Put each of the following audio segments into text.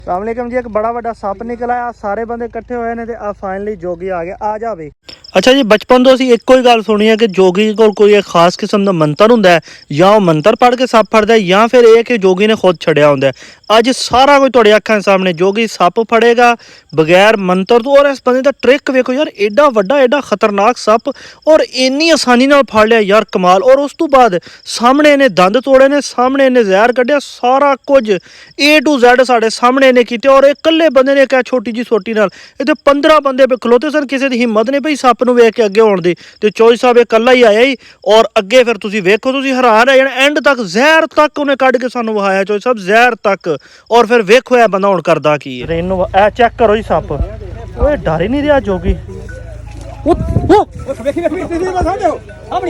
अस्सलाम जी। एक बड़ा बड़ा सप निकला आ, सारे बंदे इकट्ठे होए ने ते आ फाइनली जोगी आ गया। आ जा बई। अच्छा जी, बचपन तो ਅਸੀਂ ਇੱਕੋ ਹੀ ਗੱਲ ਸੁਣੀ ਹੈ ਕਿ ਜੋਗੀ ਕੋਲ ਕੋਈ ਇੱਕ ਖਾਸ ਕਿਸਮ ਦਾ ਮੰਤਰ ਹੁੰਦਾ ਹੈ, ਜਾਂ ਉਹ ਮੰਤਰ ਪੜ੍ਹ ਕੇ ਸੱਪ ਫੜਦਾ ਹੈ, ਜਾਂ ਫਿਰ ਇਹ ਕਿ ਜੋਗੀ ਨੇ ਖੁਦ ਛੜਿਆ ਹੁੰਦਾ ਹੈ। ਅੱਜ ਸਾਰਾ ਕੁਝ ਤੁਹਾਡੀ ਅੱਖਾਂ ਦੇ ਸਾਹਮਣੇ, ਜੋਗੀ ਸੱਪ ਫੜੇਗਾ ਬਗੈਰ ਮੰਤਰ ਤੋਂ। ਔਰ ਇਸ ਬੰਦੇ ਦਾ ਟ੍ਰਿਕ ਵੇਖੋ ਯਾਰ, ਐਡਾ ਵੱਡਾ ਐਡਾ ਖਤਰਨਾਕ ਸੱਪ ਔਰ ਇੰਨੀ ਆਸਾਨੀ ਨਾਲ ਫੜ ਲਿਆ ਯਾਰ, ਕਮਾਲ। ਔਰ ਉਸ ਤੋਂ ਬਾਅਦ ਸਾਹਮਣੇ ਇਹਨੇ ਦੰਦ ਤੋੜੇ ਨੇ, ਸਾਹਮਣੇ ਇਹਨੇ ਜ਼ਹਿਰ ਕੱਢਿਆ, ਸਾਰਾ ਕੁਝ A to Z ਸਾਡੇ ਸਾਹਮਣੇ ਇਹਨੇ ਕੀਤੇ। ਔਰ ਇਹ ਇਕੱਲੇ ਬੰਦੇ ਨੇ ਕਿਹਾ ਛੋਟੀ ਜੀ ਸੋਟੀ ਨਾਲ ਇਹਦੇ 15 ਬੰਦੇ ਖਲੋਤੇ ਸਨ, ਕਿਸੇ ਦੀ ਹਿੰਮਤ ਨਹੀਂ ਪਈ ਸੱਪ ਨੂੰ ਵੇਖ ਕੇ ਅੱਗੇ ਹੋਣ ਦੀ। ਤੇ ਚੋਈ ਸਾਹਿਬ ਇਹ ਇਕੱਲਾ ਹੀ ਆਇਆ ਹੀ। ਔਰ ਅੱਗੇ ਫਿਰ ਤੁਸੀਂ ਵੇਖੋ, ਤੁਸੀਂ ਹੈਰਾਨ ਰਹਿ ਜਾਣਾ, ਐਂਡ ਤੱਕ ਜ਼ਹਿਰ ਤੱਕ ਉਹਨੇ ਕੱਢ ਕੇ ਸਾਨੂੰ ਵਹਾਇਆ, ਚੋਈ ਸਾਹਿਬ ਜ਼ਹਿਰ ਤੱਕ। ਔਰ ਫਿਰ ਵੇਖੋ ਇਹ ਬੰਦਾ ਹੁਣ ਕਰਦਾ ਕੀ ਹੈ। ਇਹਨੂੰ ਇਹ ਚੈੱਕ ਕਰੋ ਜੀ ਸੱਪ, ਓਏ ਡਰ ਹੀ ਨਹੀਂ ਰਿਹਾ ਜੋਗੀ।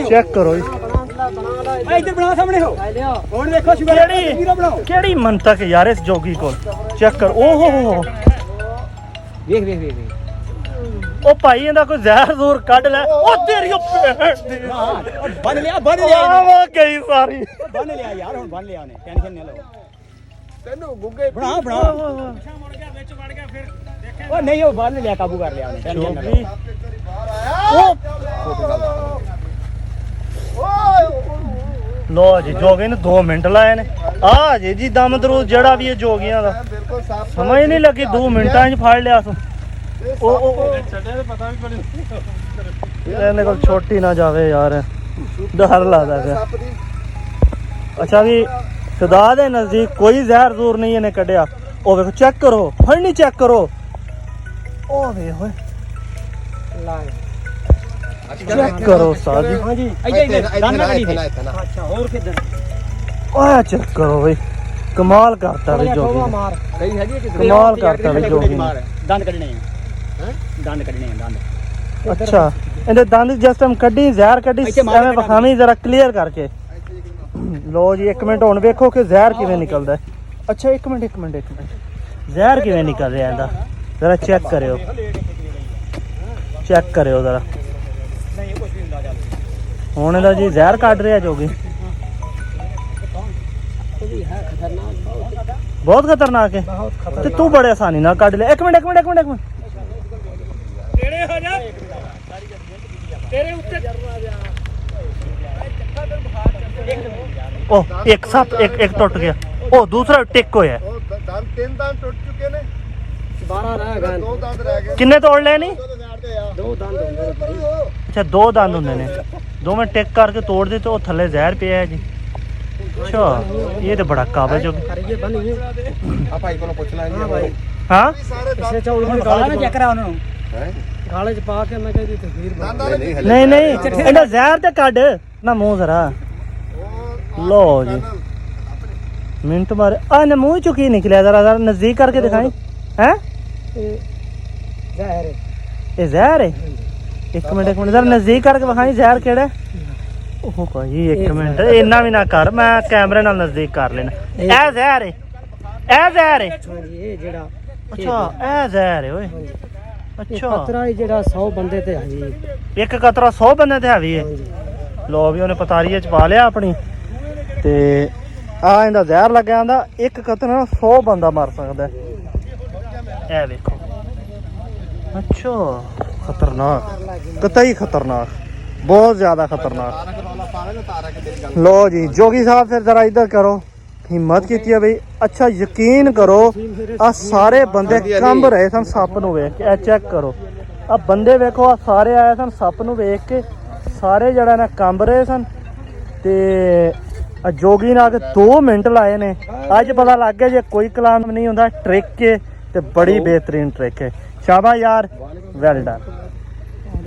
ਚੈੱਕ ਕਰੋ ਜੀ, ਕਿਹੜੀ ਮੰਤਕ ਯਾਰ ਇਸ ਜੋਗੀ ਕੋਲ। ਚੈੱਕ ਕਰ, ਓਹ ਹੋ ਵੇਖ ਵੇਖ ਵੇਖ। ਉਹ ਭਾਈ ਇਹਦਾ ਕੋਈ ਜ਼ਹਿਰ ਜ਼ੂਰ ਕੱਢ ਲੈ। ਉਹ ਤੇਰੀ ਬੰਨ ਲਿਆ ਵਾ ਗਈ ਸਾਰੀ। ਬੰਨ ਲਿਆ ਯਾਰ, ਹੁਣ ਬੰਨ ਲਿਆ ਉਹਨੇ, ਟੈਨਸ਼ਨ ਨਾ ਲਓ। ਤੈਨੂੰ ਗੁੱਗੇ ਬਣਾ ਮੁੜ ਗਿਆ ਵਿੱਚ ਵੜ ਗਿਆ ਫਿਰ ਦੇਖਿਆ। ਉਹ ਨਹੀਂ, ਉਹ ਬੰਨ ਲਿਆ, ਕਾਬੂ ਕਰ ਲਿਆ ਉਹਨੇ, ਟੈਨਸ਼ਨ ਨਾ ਲਓ। ਲੋ ਜੀ, ਜੋਗੀ ਨੇ 2 ਮਿੰਟ ਲਾਏ ਨੇ। ਆ ਜੀ ਦਮ ਦਰੂਦ ਜਿਹੜਾ ਵੀ ਇਹ ਜੋਗੀਆਂ ਦਾ ਸਮਝ ਨਹੀਂ ਲੱਗੀ, 2 ਮਿੰਟਾਂ 'ਚ ਫੜ ਲਿਆ ਤੂੰ। ਇਹਨੇ ਕੋਲ ਛੋਟੀ ਨਾ ਜਾਵੇ ਯਾਰ, ਡਰ ਲੱਗਦਾ ਪਿਆ। ਅੱਛਾ ਵੀ ਖੁਦਾ ਦੇ ਨਜ਼ਦੀਕ ਕੋਈ ਜ਼ਹਿਰ ਜ਼ੂਰ ਨਹੀਂ ਇਹਨੇ ਕੱਢਿਆ। ਉਹ ਵੇਖੋ, ਚੈੱਕ ਕਰੋ, ਫੜਨੀ ਚੈੱਕ ਕਰੋ। ਉਹ ਵੇ ਹੋਏ ਚੈੱਕ ਕਰੋ ਸਾਜੀ। ਹਾਂਜੀ ਅੱਛਾ, ਹੋਰ ਕਿੱਧਰ? ਓਏ ਚੈੱਕ ਕਰੋ ਬਈ, ਕਮਾਲ ਕਰਤਾ ਬਈ ਜੋਗੀ ਨੇ, ਕਮਾਲ ਕਰਤਾ ਬਈ ਜੋਗੀ ਨੇ। ਦੰਦ ਕੱਢਣੇ ਆ, ਦੰਦ ਕੱਢਣੇ ਆ, ਦੰਦ। ਅੱਛਾ, ਇਹਦੇ ਦੰਦ ਜਿਸ ਟਾਈਮ ਕੱਢੀ, ਜ਼ਹਿਰ ਕੱਢੀ, ਐਵੇਂ ਵਿਖਾਵੀਂ ਜ਼ਰਾ ਕਲੀਅਰ ਕਰਕੇ। ਲੋ ਜੀ 1 ਮਿੰਟ, ਹੁਣ ਵੇਖੋ ਕਿ ਜ਼ਹਿਰ ਕਿਵੇਂ ਨਿਕਲਦਾ। ਅੱਛਾ 1 ਮਿੰਟ, ਜ਼ਹਿਰ ਕਿਵੇਂ ਨਿਕਲ ਰਿਹਾ ਇਹਦਾ, ਜ਼ਰਾ ਚੈੱਕ ਕਰਿਓ, ਚੈੱਕ ਕਰਿਓ ਜ਼ਰਾ। ਹੁਣ ਇਹਦਾ ਜੀ ਜ਼ਹਿਰ ਕੱਢ ਰਿਹਾ ਜੋਗੀ। ਬਹੁਤ ਖਤਰਨਾਕ ਹੈ ਤੇ ਤੂੰ ਬੜੇ ਆਸਾਨੀ ਨਾਲ ਕੱਢ ਲਿਆ। 1 ਮਿੰਟ ਤੇਰੇ ਹੋ ਜਾ, ਤੇਰੇ ਉੱਤੇ। ਉਹ ਇੱਕ ਸੱਪ ਇੱਕ ਟੁੱਟ ਗਿਆ, ਉਹ ਦੂਸਰਾ ਟਿਕ ਹੋਇਆ। 3 ਦੰਦ ਟੁੱਟ ਚੁੱਕੇ ਨੇ, 12 ਰਹਿ ਗਏ। 2 ਦੰਦ ਰਹਿ ਗਏ। ਕਿੰਨੇ ਤੋੜ ਲਏ ਨਹੀਂ? 2 ਦੰਦ ਹੁੰਦੇ ਨੇ। ਅੱਛਾ 2 ਦੰਦ ਹੁੰਦੇ ਨੇ, ਦੋਵੇਂ ਟਿਕ ਕਰਕੇ ਤੋੜ ਦੇ ਤੇ ਉਹ ਥੱਲੇ ਜ਼ਹਿਰ ਪਿਆ ਹੈ ਜੀ। ਅੱਛਾ ਇਹ ਤੇ ਬੜਾ ਕਾਬਜ ਹੋ ਗਿਆ। ਆ ਭਾਈ ਕੋਲੋਂ ਪੁੱਛ ਲਾਂਗੇ। ਹਾਂ ਸਾਰੇ ਚੈੱਕ ਕਰਾ ਉਹਨੂੰ ਹੈ ਗਾਲੇ ਚ ਪਾ ਕੇ। ਮੈਂ ਕਹਿੰਦੀ ਤਸਵੀਰ ਨਹੀਂ ਇਹਦਾ ਜ਼ਹਿਰ ਤੇ ਕੱਢ ਨਾ ਮੂੰਹ ਜ਼ਰਾ। ਲੋ ਜੀ ਮਿੰਟ ਮਾਰੇ ਆ ਨਾ, ਮੂੰਹ ਚੋਂ ਕੀ ਨਿਕਲਿਆ, ਜ਼ਰਾ ਨਜ਼ਦੀਕ ਕਰਕੇ ਦਿਖਾਈ। ਹੈ ਜ਼ਹਿਰ, ਇਹ ਜ਼ਹਿਰ ਹੈ। 1 ਮਿੰਟ ਜ਼ਰਾ ਨਜ਼ਦੀਕ ਕਰਕੇ ਵਿਖਾਈ, ਜ਼ਹਿਰ ਕਿਹੜਾ? ਉਹ ਭਾਈ 1 ਮਿੰਟ, ਇੰਨਾ ਵੀ ਨਾ ਕਰ, ਮੈਂ ਕੈਮਰੇ ਨਾਲ ਨਜ਼ਦੀਕ ਕਰ ਲੈਣਾ। ਇਹ ਜ਼ਹਿਰ ਹੈ, ਇਹ ਜ਼ਹਿਰ ਹੈ। ਇਹ ਜਿਹੜਾ ਅੱਛਾ ਇਹ ਜ਼ਹਿਰ ਹੈ ਓਏ। ਅੱਛਾ ਕਤਰਾ ਜਿਹੜਾ 100 ਬੰਦੇ ਤੇ ਹਾਵੀ, ਇੱਕ ਕਤਰਾ 100 ਬੰਦੇ ਤੇ ਹਾਵੀ ਹੈ। ਲੋ ਵੀ ਉਹਨੇ ਪਤਾਰੀਏ ਚ ਪਾ ਲਿਆ ਆਪਣੀ, ਤੇ ਆ ਇਹਦਾ ਜ਼ਹਿਰ ਲੱਗਿਆ ਆਂਦਾ। ਇੱਕ ਕਤਰਾ ਨਾਲ 100 ਬੰਦਾ ਮਰ ਸਕਦਾ। ਇਹ ਵੇਖੋ। ਅੱਛਾ ਖਤਰਨਾਕ, ਕਤਈ ਖਤਰਨਾਕ, ਬਹੁਤ ਜ਼ਿਆਦਾ ਖਤਰਨਾਕ। ਲੋ ਜੀ ਜੋਗੀ ਸਾਹਿਬ ਫਿਰ ਜ਼ਰਾ ਇੱਧਰ ਕਰੋ, ਹਿੰਮਤ ਕੀਤੀ ਹੈ ਬਈ। ਅੱਛਾ ਯਕੀਨ ਕਰੋ, ਆ ਸਾਰੇ ਬੰਦੇ ਕੰਬ ਰਹੇ ਸਨ ਸੱਪ ਨੂੰ ਵੇਖ ਕੇ। ਇਹ ਚੈੱਕ ਕਰੋ, ਆ ਬੰਦੇ ਵੇਖੋ, ਆ ਸਾਰੇ ਆਏ ਸਨ ਸੱਪ ਨੂੰ ਵੇਖ ਕੇ, ਸਾਰੇ ਜਿਹੜਾ ਨਾ ਕੰਬ ਰਹੇ ਸਨ। ਤੇ ਆ ਜੋਗੀ ਨੇ ਆ ਕੇ 2 ਮਿੰਟ ਲਾਏ ਨੇ। ਅੱਜ ਪਤਾ ਲੱਗ ਗਿਆ ਜੇ ਕੋਈ ਕਲਾਮ ਨਹੀਂ ਹੁੰਦਾ, ਟ੍ਰਿਕ ਹੈ ਤੇ ਬੜੀ ਬਿਹਤਰੀਨ ਟ੍ਰਿਕ ਹੈ। ਸ਼ਾਬਾਸ਼ ਯਾਰ, ਵੈਲ ਡਨ।